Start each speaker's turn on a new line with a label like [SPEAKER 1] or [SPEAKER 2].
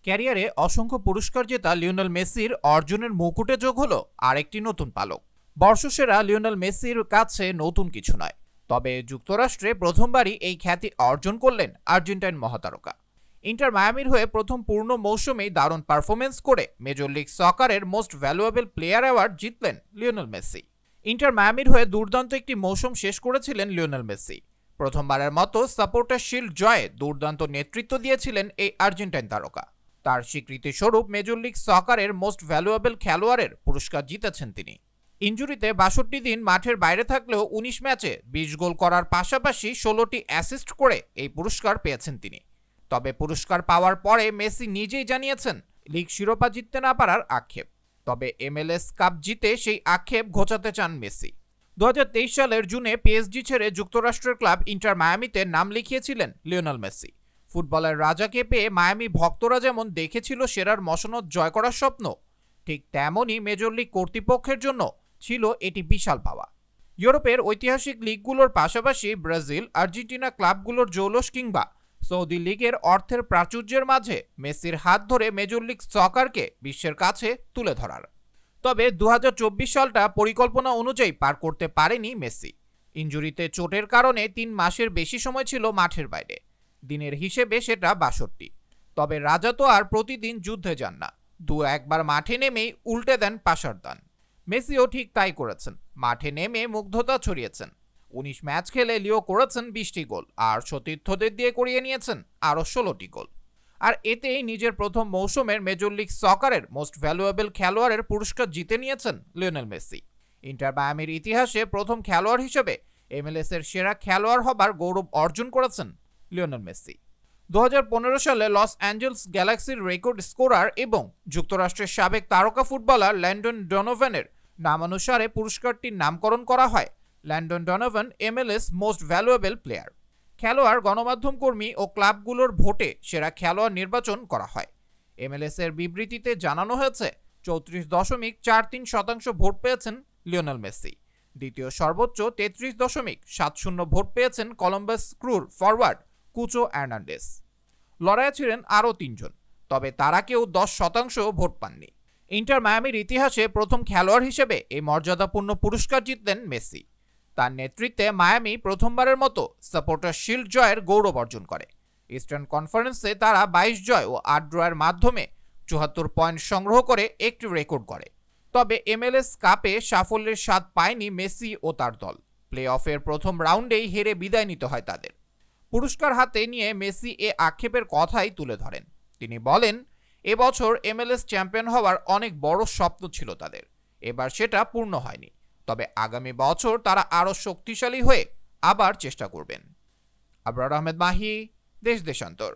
[SPEAKER 1] ক্যারিয়ারে অসংখ্য পুরস্কার জেতা লিওনেল মেসির অর্জনের মুকুটে যোগ হলো আরেকটি নতুন পালক। বর্ষসেরা লিওনেল মেসির কাছে নতুন কিছু নয়, তবে যুক্তরাষ্ট্রে প্রথমবারই এই খ্যাতি অর্জন করলেন আর্জেন্টাইন মহাতারকা। ইন্টার মায়ামির হয়ে প্রথম পূর্ণ মৌসুমেই দারুণ পারফরমেন্স করে মেজর লিগ সকারের মোস্ট ভ্যালুয়েবল প্লেয়ার অ্যাওয়ার্ড জিতলেন লিওনেল মেসি। ইন্টার মায়ামির হয়ে দুর্দান্ত একটি মৌসুম শেষ করেছিলেন লিওনেল মেসি। প্রথমবারের মতো সাপোর্টার শিল্ড জয়ে দুর্দান্ত নেতৃত্ব দিয়েছিলেন এই আর্জেন্টাইন তারকা। তার স্বীকৃতি স্বরূপ মেজর লিগ সকারের মোস্ট ভ্যালুয়েবল খেলোয়াড়ের পুরস্কার জিতেছেন তিনি। ইনজুরিতে ৬২ দিন মাঠের বাইরে থাকলেও ১৯ ম্যাচে ২০ গোল করার পাশাপাশি ১৬টি অ্যাসিস্ট করে এই পুরস্কার পেয়েছেন তিনি। তবে পুরস্কার পাওয়ার পরে মেসি নিজেই জানিয়েছেন লিগ শিরোপা জিততে না পারার আক্ষেপ। তবে MLS কাপ জিতে সেই আক্ষেপ ঘোচাতে চান মেসি। ২০২৩ সালের জুনে পিএসজি ছেড়ে যুক্তরাষ্ট্রের ক্লাব ইন্টার মায়ামিতে নাম লিখিয়েছিলেন লিওনেল মেসি। ফুটবলের রাজাকে পেয়ে মায়ামি ভক্তরা যেমন দেখেছিল সেরার মসনদ জয় করার স্বপ্ন, ঠিক তেমনই মেজর লিগ কর্তৃপক্ষের জন্য ছিল এটি বিশাল পাওয়া। ইউরোপের ঐতিহাসিক লিগগুলোর পাশাপাশি ব্রাজিল, আর্জেন্টিনা ক্লাবগুলোর জৌলস কিংবা সৌদি লিগের অর্থের প্রাচুর্যের মাঝে মেসির হাত ধরে মেজর লিগ সকারকে বিশ্বের কাছে তুলে ধরার। তবে ২০২৪ সালটা পরিকল্পনা অনুযায়ী পার করতে পারেনি মেসি। ইনজুরিতে চোটের কারণে ৩ মাসের বেশি সময় ছিল মাঠের বাইরে। দিনের হিসেবে সেটা ৬২। তবে রাজা তো আর প্রতিদিন যুদ্ধে যান না, একবার মাঠে নেমেই উল্টে দেন পাশার দান। মেসিও ঠিক তাই করেছেন, মাঠে নেমে মুগ্ধতা ছড়িয়েছেন। ১৯ ম্যাচ খেলে লিও করেছেন ২০টি গোল, আর সতীর্থদের দিয়ে করিয়ে নিয়েছেন আরও ১৬টি গোল। আর এতেই নিজের প্রথম মৌসুমের মেজর লিগ সকারের মোস্ট ভ্যালুয়েবল খেলোয়াড়ের পুরস্কার জিতে নিয়েছেন লিওনেল মেসি। ইন্টার মায়ামির ইতিহাসে প্রথম খেলোয়াড় হিসেবে MLS এর সেরা খেলোয়াড় হবার গৌরব অর্জন করেছেন লিওনেল মেসি। ২০১৫ সালে লস অ্যাঞ্জেলস গ্যালাক্সির রেকর্ড স্কোরার এবং যুক্তরাষ্ট্রের সাবেক তারকা ফুটবলার ল্যান্ডন ডনোভানের নামানুসারে পুরস্কারটির নামকরণ করা হয় Landon Donovan MLS most valuable player. খেলোয়াড়, গণমাধ্যম কর্মী ও ক্লাবগুলোর ভোটে সেরা খেলোয়াড় নির্বাচন করা হয়। MLS এর বিবৃতিতে জানানো হয়েছে ৩৪.৪৩% ভোট পেয়েছেন লিওনেল মেসি। দ্বিতীয় সর্বোচ্চ ৩৩.৭০ ভোট পেয়েছেন কলম্বাস ক্রুর ফরওয়ার্ড কুচো অ্যার্নান্ডেস। লড়াইয়ে ছিলেন আরও ৩ জন, তবে তারা কেউ ১০% ভোট পাননি। ইন্টার মায়ামির ইতিহাসে প্রথম খেলোয়াড় হিসেবে এই মর্যাদাপূর্ণ পুরস্কার জিতলেন মেসি। তার নেতৃত্বে মায়ামি প্রথমবারের মতো সাপোর্টার শিল্ড জয়ের গৌরব অর্জন করে। ইস্টার্ন কনফারেন্সে তারা ২২ জয় ও ৮ ড্রয়ের মাধ্যমে ৭৪ পয়েন্ট সংগ্রহ করে একটি রেকর্ড করে। তবে MLS কাপে সাফল্যের স্বাদ পায়নি মেসি ও তার দল। প্লে অফের প্রথম রাউন্ডেই হেরে বিদায় নিতে হয় তাদের। পুরস্কার হাতে নিয়ে মেসি এ আক্ষেপের কথাই তুলে ধরেন। তিনি বলেন, এবছর MLS চ্যাম্পিয়ন হওয়ার অনেক বড় স্বপ্ন ছিল তাদের, এবার সেটা পূর্ণ হয়নি। তবে আগামী বছর তারা আরও শক্তিশালী হয়ে আবার চেষ্টা করবেন। আবরার আহমেদ মাহি, দেশ দেশান্তর।